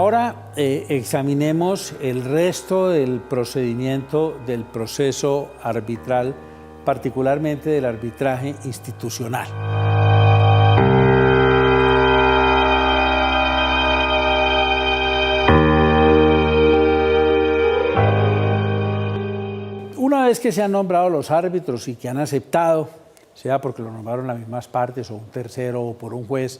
Ahora examinemos el resto del procedimiento del proceso arbitral, particularmente del arbitraje institucional. Una vez que se han nombrado los árbitros y que han aceptado, sea porque lo nombraron las mismas partes o un tercero o por un juez,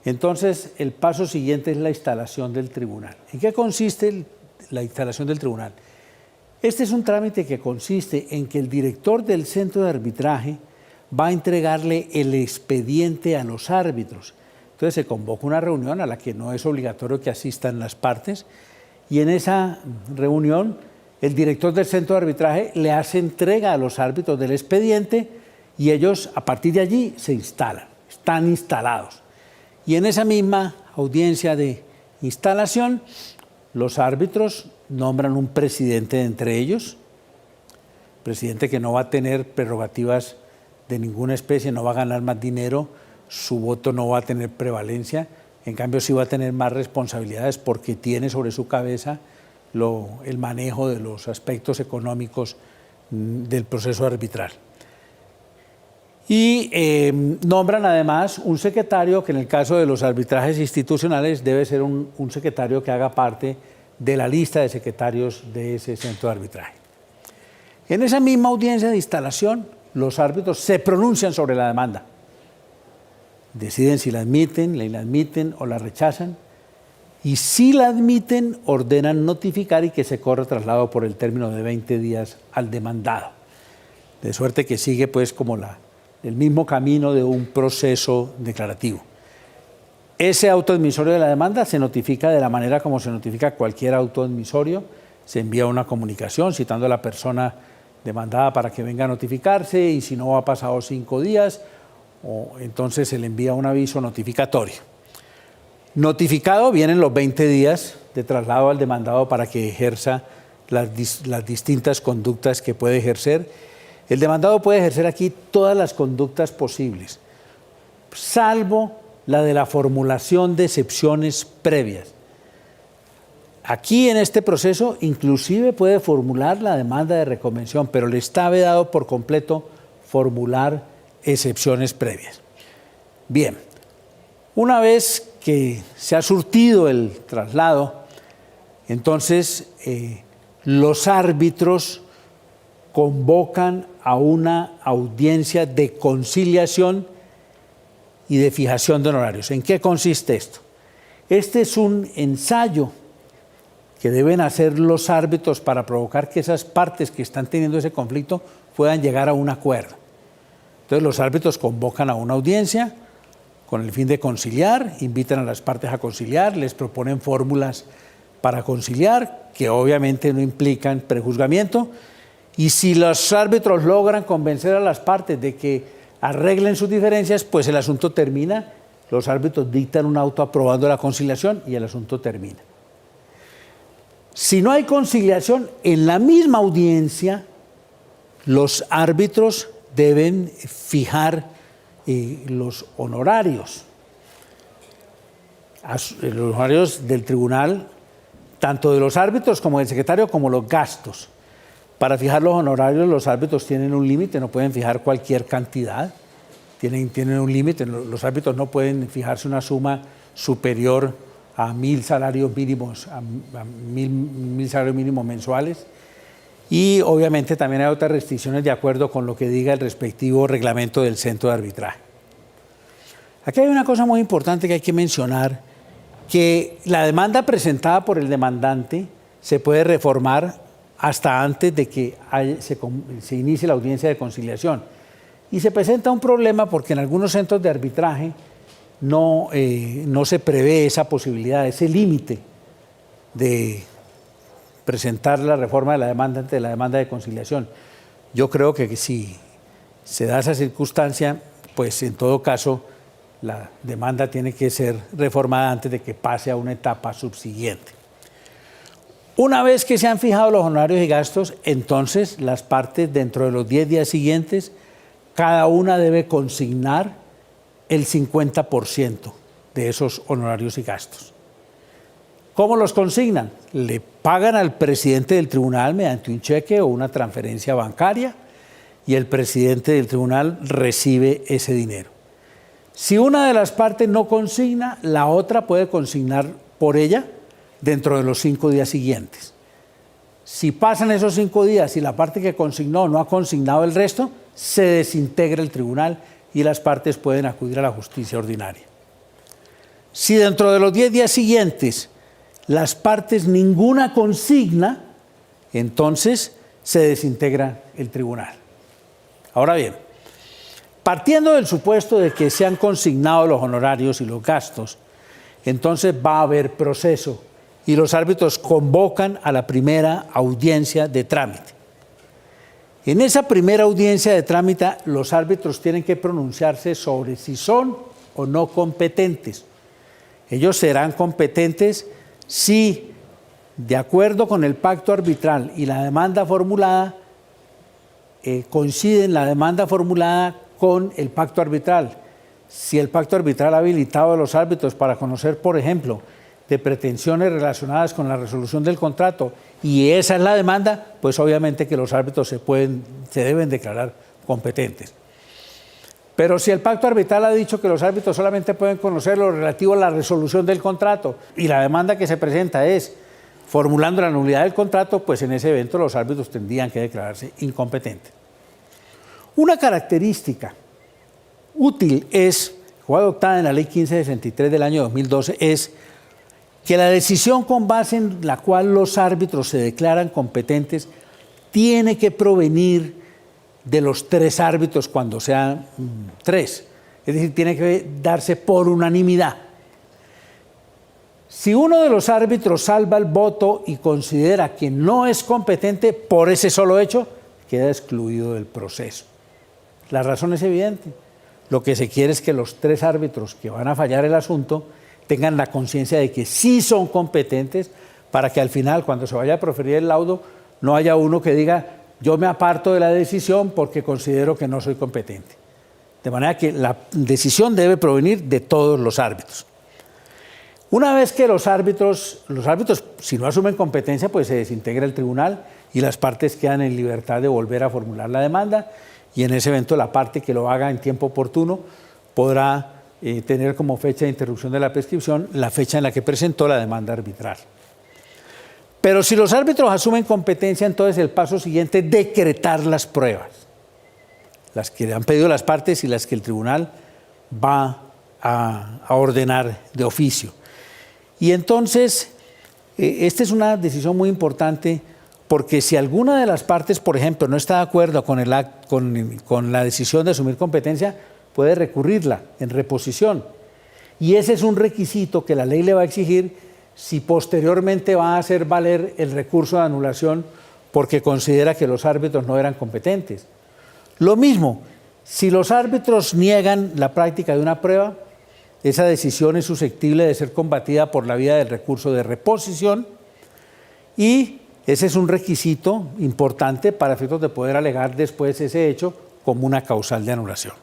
entonces el paso siguiente es la instalación del tribunal. ¿En qué consiste la instalación del tribunal? Este es un trámite que consiste en que el director del centro de arbitraje va a entregarle el expediente a los árbitros. Entonces se convoca una reunión a la que no es obligatorio que asistan las partes y en esa reunión el director del centro de arbitraje le hace entrega a los árbitros del expediente y ellos a partir de allí se instalan, están instalados. Y en esa misma audiencia de instalación, los árbitros nombran un presidente entre ellos, presidente que no va a tener prerrogativas de ninguna especie, no va a ganar más dinero, su voto no va a tener prevalencia, en cambio sí va a tener más responsabilidades porque tiene sobre su cabeza el manejo de los aspectos económicos del proceso arbitral. Y nombran además un secretario que en el caso de los arbitrajes institucionales debe ser un secretario que haga parte de la lista de secretarios de ese centro de arbitraje. En esa misma audiencia de instalación, los árbitros se pronuncian sobre la demanda. Deciden si la admiten o la rechazan. Y si la admiten, ordenan notificar y que se corra traslado por el término de 20 días al demandado. De suerte que sigue pues como el mismo camino de un proceso declarativo. Ese auto admisorio de la demanda se notifica de la manera como se notifica cualquier auto admisorio. Se envía una comunicación citando a la persona demandada para que venga a notificarse y si no ha pasado 5 días, entonces se le envía un aviso notificatorio. Notificado vienen los 20 días de traslado al demandado para que ejerza las distintas conductas que puede ejercer. El demandado puede ejercer aquí todas las conductas posibles, salvo la de la formulación de excepciones previas. Aquí en este proceso inclusive puede formular la demanda de reconvención, pero le está vedado por completo formular excepciones previas. Bien, una vez que se ha surtido el traslado, entonces los árbitros convocan a una audiencia de conciliación y de fijación de honorarios. ¿En qué consiste esto? Este es un ensayo que deben hacer los árbitros para provocar que esas partes que están teniendo ese conflicto puedan llegar a un acuerdo. Entonces los árbitros convocan a una audiencia con el fin de conciliar, invitan a las partes a conciliar, les proponen fórmulas para conciliar, que obviamente no implican prejuzgamiento, y si los árbitros logran convencer a las partes de que arreglen sus diferencias, pues el asunto termina, los árbitros dictan un auto aprobando la conciliación y el asunto termina. Si no hay conciliación, en la misma audiencia, los árbitros deben fijar los honorarios. Los honorarios del tribunal, tanto de los árbitros como del secretario, como los gastos. Para fijar los honorarios, los árbitros tienen un límite, no pueden fijar cualquier cantidad, tienen un límite, los árbitros no pueden fijarse una suma superior a 1.000 salarios mínimos, a 1.000 salarios mínimos mensuales. Y obviamente también hay otras restricciones de acuerdo con lo que diga el respectivo reglamento del centro de arbitraje. Aquí hay una cosa muy importante que hay que mencionar, que la demanda presentada por el demandante se puede reformar hasta antes de que se inicie la audiencia de conciliación. Y se presenta un problema porque en algunos centros de arbitraje no se prevé esa posibilidad, ese límite de presentar la reforma de la demanda ante la demanda de conciliación. Yo creo que si se da esa circunstancia, pues en todo caso la demanda tiene que ser reformada antes de que pase a una etapa subsiguiente. Una vez que se han fijado los honorarios y gastos, entonces las partes dentro de los 10 días siguientes, cada una debe consignar el 50% de esos honorarios y gastos. ¿Cómo los consignan? Le pagan al presidente del tribunal mediante un cheque o una transferencia bancaria y el presidente del tribunal recibe ese dinero. Si una de las partes no consigna, la otra puede consignar por ella dentro de los 5 días siguientes. Si pasan esos 5 días y la parte que consignó no ha consignado el resto, se desintegra el tribunal y las partes pueden acudir a la justicia ordinaria. Si dentro de los 10 días siguientes las partes ninguna consigna, entonces se desintegra el tribunal. Ahora bien, partiendo del supuesto de que se han consignado los honorarios y los gastos, entonces va a haber proceso y los árbitros convocan a la primera audiencia de trámite. En esa primera audiencia de trámite, los árbitros tienen que pronunciarse sobre si son o no competentes. Ellos serán competentes si, de acuerdo con el pacto arbitral y la demanda formulada, coinciden la demanda formulada con el pacto arbitral. Si el pacto arbitral ha habilitado a los árbitros para conocer, por ejemplo, de pretensiones relacionadas con la resolución del contrato, y esa es la demanda, pues obviamente que los árbitros se deben declarar competentes. Pero si el pacto arbitral ha dicho que los árbitros solamente pueden conocer lo relativo a la resolución del contrato y la demanda que se presenta es formulando la nulidad del contrato, pues en ese evento los árbitros tendrían que declararse incompetentes. Una característica útil fue adoptada en la Ley 1563 del año 2012, es que la decisión con base en la cual los árbitros se declaran competentes tiene que provenir de los 3 árbitros cuando sean 3. Es decir, tiene que darse por unanimidad. Si uno de los árbitros salva el voto y considera que no es competente por ese solo hecho, queda excluido del proceso. La razón es evidente. Lo que se quiere es que los 3 árbitros que van a fallar el asunto tengan la conciencia de que sí son competentes, para que al final, cuando se vaya a proferir el laudo, no haya uno que diga: yo me aparto de la decisión porque considero que no soy competente. De manera que la decisión debe provenir de todos los árbitros. Una vez que los árbitros, si no asumen competencia, pues se desintegra el tribunal y las partes quedan en libertad de volver a formular la demanda, y en ese evento la parte que lo haga en tiempo oportuno podrá tener como fecha de interrupción de la prescripción la fecha en la que presentó la demanda arbitral. Pero si los árbitros asumen competencia, entonces el paso siguiente es decretar las pruebas, las que han pedido las partes y las que el tribunal va a ordenar de oficio. Y entonces, esta es una decisión muy importante, porque si alguna de las partes, por ejemplo, no está de acuerdo con la decisión de asumir competencia, puede recurrirla en reposición. Y ese es un requisito que la ley le va a exigir si posteriormente va a hacer valer el recurso de anulación porque considera que los árbitros no eran competentes. Lo mismo, si los árbitros niegan la práctica de una prueba, esa decisión es susceptible de ser combatida por la vía del recurso de reposición, y ese es un requisito importante para efectos de poder alegar después ese hecho como una causal de anulación.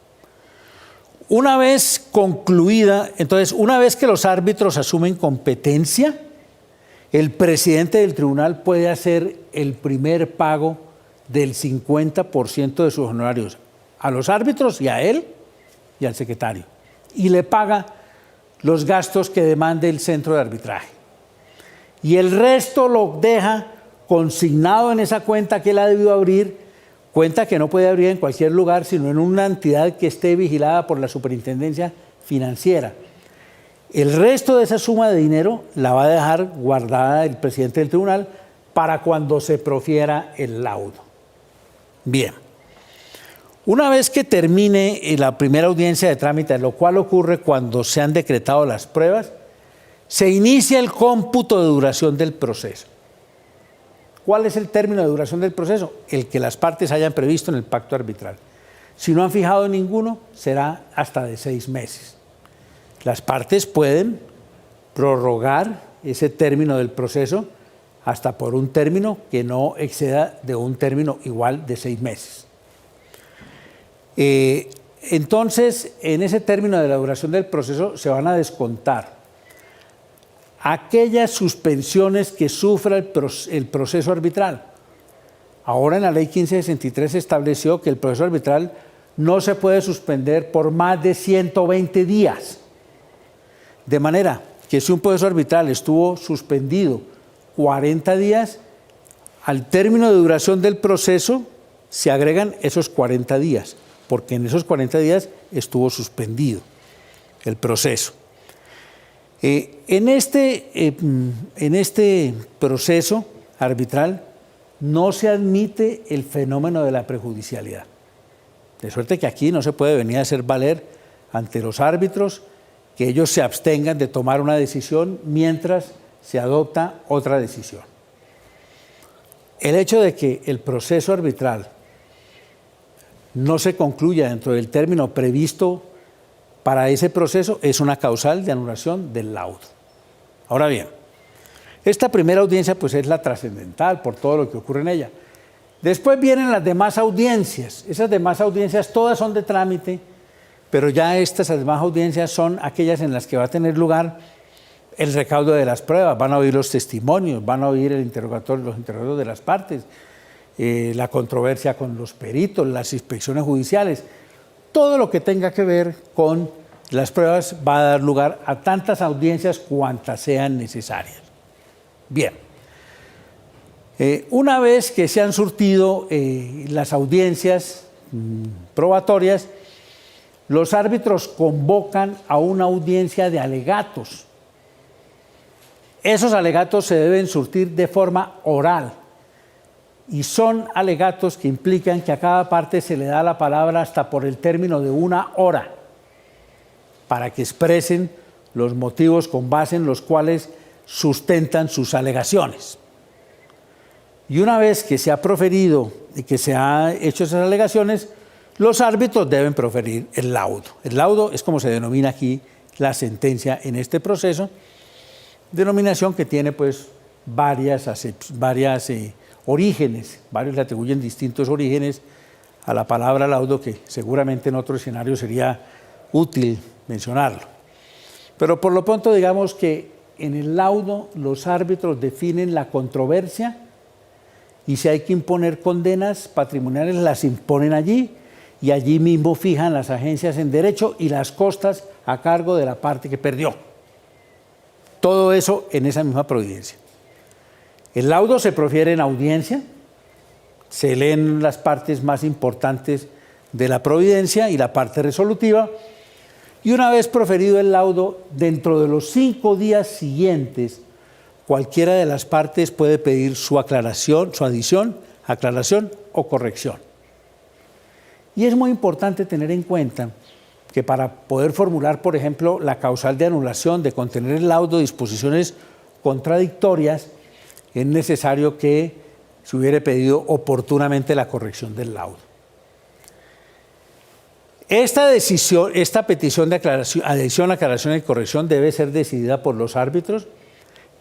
Una vez concluida, entonces, una vez que los árbitros asumen competencia, el presidente del tribunal puede hacer el primer pago del 50% de sus honorarios a los árbitros y a él y al secretario, y le paga los gastos que demande el centro de arbitraje. Y el resto lo deja consignado en esa cuenta que él ha debido abrir, cuenta que no puede abrir en cualquier lugar, sino en una entidad que esté vigilada por la superintendencia financiera. El resto de esa suma de dinero la va a dejar guardada el presidente del tribunal para cuando se profiera el laudo. Bien, una vez que termine la primera audiencia de trámite, lo cual ocurre cuando se han decretado las pruebas, se inicia el cómputo de duración del proceso. ¿Cuál es el término de duración del proceso? El que las partes hayan previsto en el pacto arbitral. Si no han fijado ninguno, será hasta de 6 meses. Las partes pueden prorrogar ese término del proceso hasta por un término que no exceda de un término igual de 6 meses. Entonces, en ese término de la duración del proceso se van a descontar aquellas suspensiones que sufra el proceso arbitral. Ahora en la ley 1563 se estableció que el proceso arbitral no se puede suspender por más de 120 días. De manera que si un proceso arbitral estuvo suspendido 40 días, al término de duración del proceso se agregan esos 40 días, porque en esos 40 días estuvo suspendido el proceso. En este proceso arbitral no se admite el fenómeno de la prejudicialidad. De suerte que aquí no se puede venir a hacer valer ante los árbitros que ellos se abstengan de tomar una decisión mientras se adopta otra decisión. El hecho de que el proceso arbitral no se concluya dentro del término previsto para ese proceso es una causal de anulación del laudo. Ahora bien, esta primera audiencia pues es la trascendental por todo lo que ocurre en ella. Después vienen las demás audiencias. Esas demás audiencias todas son de trámite, pero ya estas demás audiencias son aquellas en las que va a tener lugar el recaudo de las pruebas, van a oír los testimonios, van a oír los interrogatorios de las partes, la controversia con los peritos, las inspecciones judiciales. Todo lo que tenga que ver con las pruebas va a dar lugar a tantas audiencias cuantas sean necesarias. Bien, una vez que se han surtido las audiencias probatorias, los árbitros convocan a una audiencia de alegatos. Esos alegatos se deben surtir de forma oral y son alegatos que implican que a cada parte se le da la palabra hasta por el término de 1 hora para que expresen los motivos con base en los cuales sustentan sus alegaciones. Y una vez que se ha proferido y que se han hecho esas alegaciones, los árbitros deben proferir el laudo. El laudo es como se denomina aquí la sentencia en este proceso, denominación que tiene pues varias orígenes, varios le atribuyen distintos orígenes a la palabra laudo, que seguramente en otro escenario sería útil mencionarlo. Pero por lo pronto digamos que en el laudo los árbitros definen la controversia y si hay que imponer condenas patrimoniales las imponen allí y allí mismo fijan las agencias en derecho y las costas a cargo de la parte que perdió. Todo eso en esa misma providencia. El laudo se profiere en audiencia, se leen las partes más importantes de la providencia y la parte resolutiva, y una vez proferido el laudo, dentro de los 5 días siguientes, cualquiera de las partes puede pedir su aclaración, su adición, aclaración o corrección. Y es muy importante tener en cuenta que para poder formular, por ejemplo, la causal de anulación, de contener el laudo disposiciones contradictorias, es necesario que se hubiera pedido oportunamente la corrección del laudo. Esta petición de adición, aclaración y corrección debe ser decidida por los árbitros,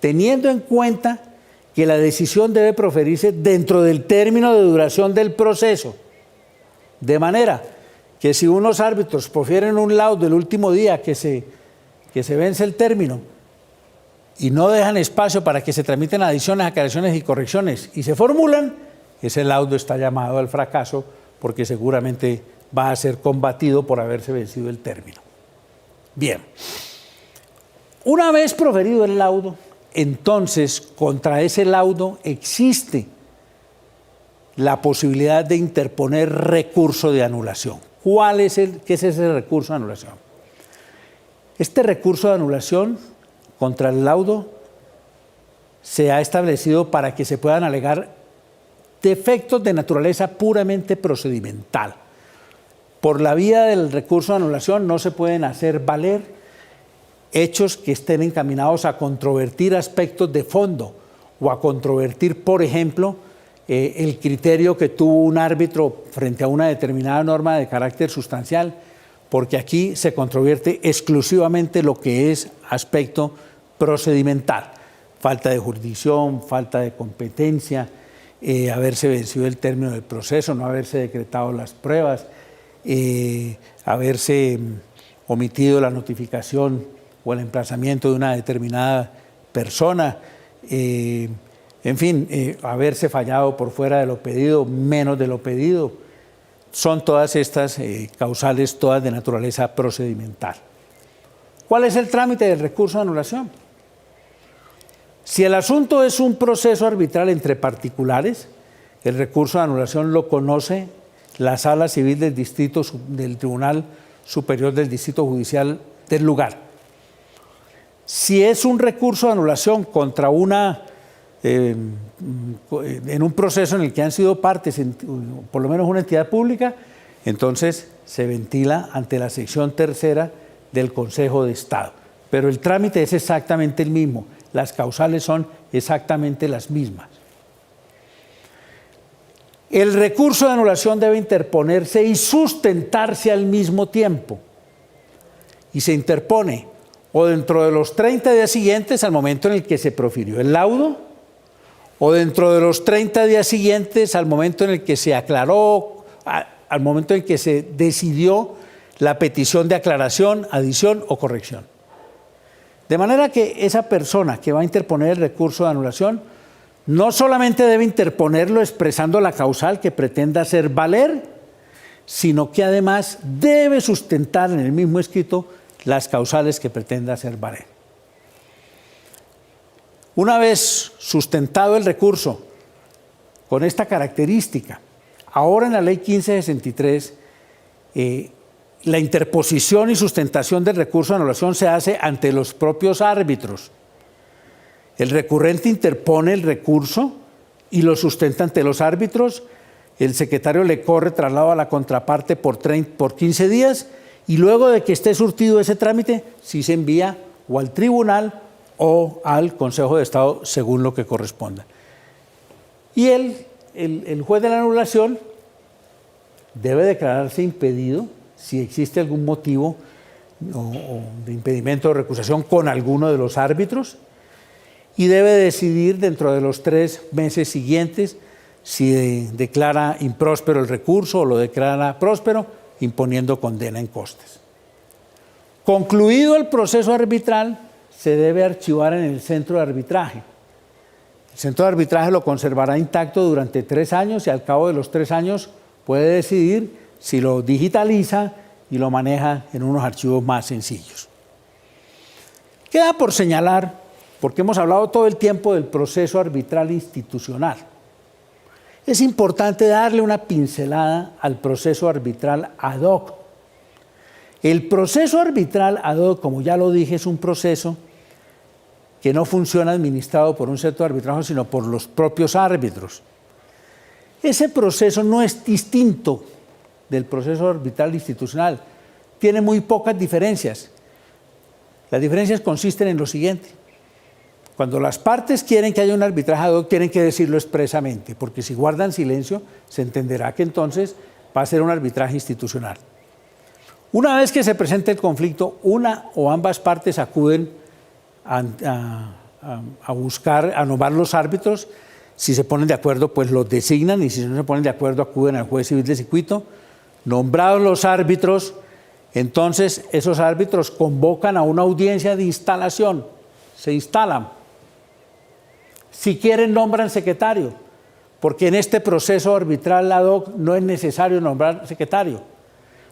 teniendo en cuenta que la decisión debe proferirse dentro del término de duración del proceso, de manera que si unos árbitros profieren un laudo el último día que se vence el término y no dejan espacio para que se tramiten adiciones, aclaraciones y correcciones y se formulan, ese laudo está llamado al fracaso porque seguramente va a ser combatido por haberse vencido el término. Bien, una vez proferido el laudo, entonces contra ese laudo existe la posibilidad de interponer recurso de anulación. ¿Qué es ese recurso de anulación? Este recurso de anulación contra el laudo se ha establecido para que se puedan alegar defectos de naturaleza puramente procedimental. Por la vía del recurso de anulación no se pueden hacer valer hechos que estén encaminados a controvertir aspectos de fondo o a controvertir, por ejemplo, el criterio que tuvo un árbitro frente a una determinada norma de carácter sustancial, porque aquí se controvierte exclusivamente lo que es aspecto procedimental, falta de jurisdicción, falta de competencia, haberse vencido el término del proceso, no haberse decretado las pruebas, haberse omitido la notificación o el emplazamiento de una determinada persona, en fin, haberse fallado por fuera de lo pedido, menos de lo pedido. Son todas estas causales, todas de naturaleza procedimental. ¿Cuál es el trámite del recurso de anulación? Si el asunto es un proceso arbitral entre particulares, el recurso de anulación lo conoce la Sala Civil del Tribunal Superior del Distrito Judicial del lugar. Si es un recurso de anulación contra en un proceso en el que han sido partes, por lo menos una entidad pública, entonces se ventila ante la sección tercera del Consejo de Estado. Pero el trámite es exactamente el mismo, las causales son exactamente las mismas. El recurso de anulación debe interponerse y sustentarse al mismo tiempo. Y se interpone o dentro de los 30 días siguientes al momento en el que se profirió el laudo, o dentro de los 30 días siguientes al momento en el que se aclaró, al momento en el que se decidió la petición de aclaración, adición o corrección. De manera que esa persona que va a interponer el recurso de anulación no solamente debe interponerlo expresando la causal que pretenda hacer valer, sino que además debe sustentar en el mismo escrito las causales que pretenda hacer valer. Una vez sustentado el recurso con esta característica, ahora en la Ley 1563, la interposición y sustentación del recurso de anulación se hace ante los propios árbitros. El recurrente interpone el recurso y lo sustenta ante los árbitros. El secretario le corre traslado a la contraparte por 15 días y luego de que esté surtido ese trámite, sí se envía o al tribunal o al Consejo de Estado según lo que corresponda. Y el juez de la anulación debe declararse impedido si existe algún motivo de impedimento o recusación con alguno de los árbitros, y debe decidir dentro de los 3 meses siguientes si declara impróspero el recurso o lo declara próspero, imponiendo condena en costes. Concluido el proceso arbitral, se debe archivar en el centro de arbitraje. El centro de arbitraje lo conservará intacto durante 3 años y al cabo de los 3 años puede decidir si lo digitaliza y lo maneja en unos archivos más sencillos. Queda por señalar, porque hemos hablado todo el tiempo del proceso arbitral institucional, es importante darle una pincelada al proceso arbitral ad hoc. El proceso arbitral ad hoc, como ya lo dije, es un proceso que no funciona administrado por un centro de arbitraje, sino por los propios árbitros. Ese proceso no es distinto del proceso arbitral institucional, tiene muy pocas diferencias. Las diferencias consisten en lo siguiente: cuando las partes quieren que haya un arbitraje ad hoc, tienen que decirlo expresamente, porque si guardan silencio, se entenderá que entonces va a ser un arbitraje institucional. Una vez que se presente el conflicto, una o ambas partes acuden a buscar, a nombrar los árbitros. Si se ponen de acuerdo, pues los designan, y si no se ponen de acuerdo, acuden al juez civil de circuito. Nombrados los árbitros, entonces esos árbitros convocan a una audiencia de instalación, se instalan. Si quieren, nombran secretario, porque en este proceso arbitral ad hoc no es necesario nombrar secretario.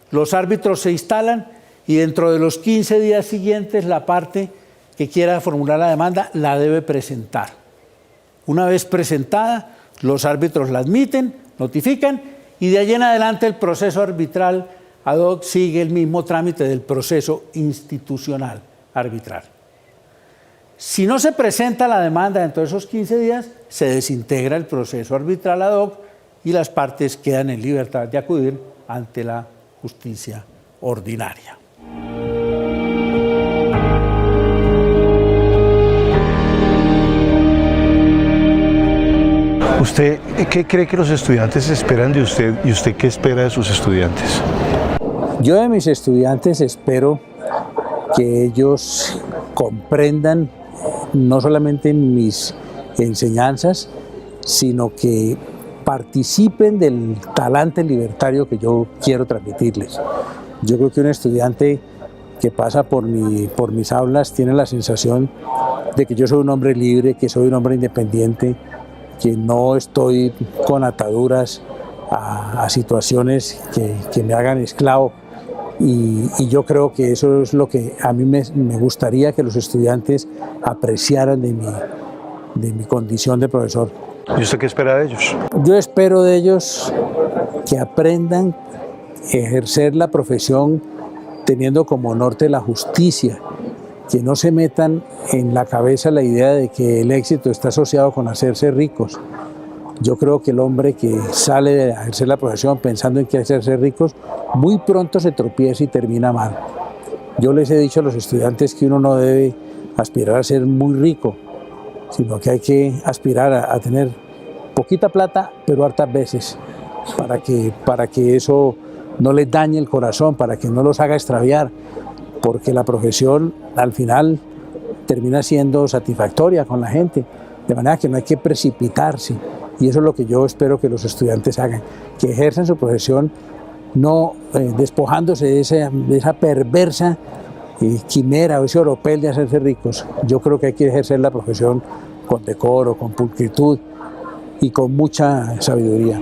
Los árbitros se instalan y dentro de los 15 días siguientes la parte que quiera formular la demanda la debe presentar. Una vez presentada, los árbitros la admiten, notifican, y de allí en adelante el proceso arbitral ad hoc sigue el mismo trámite del proceso institucional arbitral. Si no se presenta la demanda dentro de esos 15 días, se desintegra el proceso arbitral ad hoc y las partes quedan en libertad de acudir ante la justicia ordinaria. ¿Usted qué cree que los estudiantes esperan de usted y usted qué espera de sus estudiantes? Yo de mis estudiantes espero que ellos comprendan no solamente mis enseñanzas, sino que participen del talante libertario que yo quiero transmitirles. Yo creo que un estudiante que pasa por mis aulas tiene la sensación de que yo soy un hombre libre, que soy un hombre independiente, que no estoy con ataduras a situaciones que me hagan esclavo. Y yo creo que eso es lo que a mí me gustaría que los estudiantes apreciaran de mi condición de profesor. ¿Y usted qué espera de ellos? Yo espero de ellos que aprendan a ejercer la profesión teniendo como norte la justicia, que no se metan en la cabeza la idea de que el éxito está asociado con hacerse ricos. Yo creo que el hombre que sale a ejercer la profesión pensando en que hacerse ricos, muy pronto se tropieza y termina mal. Yo les he dicho a los estudiantes que uno no debe aspirar a ser muy rico, sino que hay que aspirar a tener poquita plata, pero hartas veces, para que eso no les dañe el corazón, para que no los haga extraviar, porque la profesión al final termina siendo satisfactoria con la gente, de manera que no hay que precipitarse. Y eso es lo que yo espero que los estudiantes hagan, que ejerzan su profesión no despojándose de esa perversa quimera o ese oropel de hacerse ricos. Yo creo que hay que ejercer la profesión con decoro, con pulcritud y con mucha sabiduría.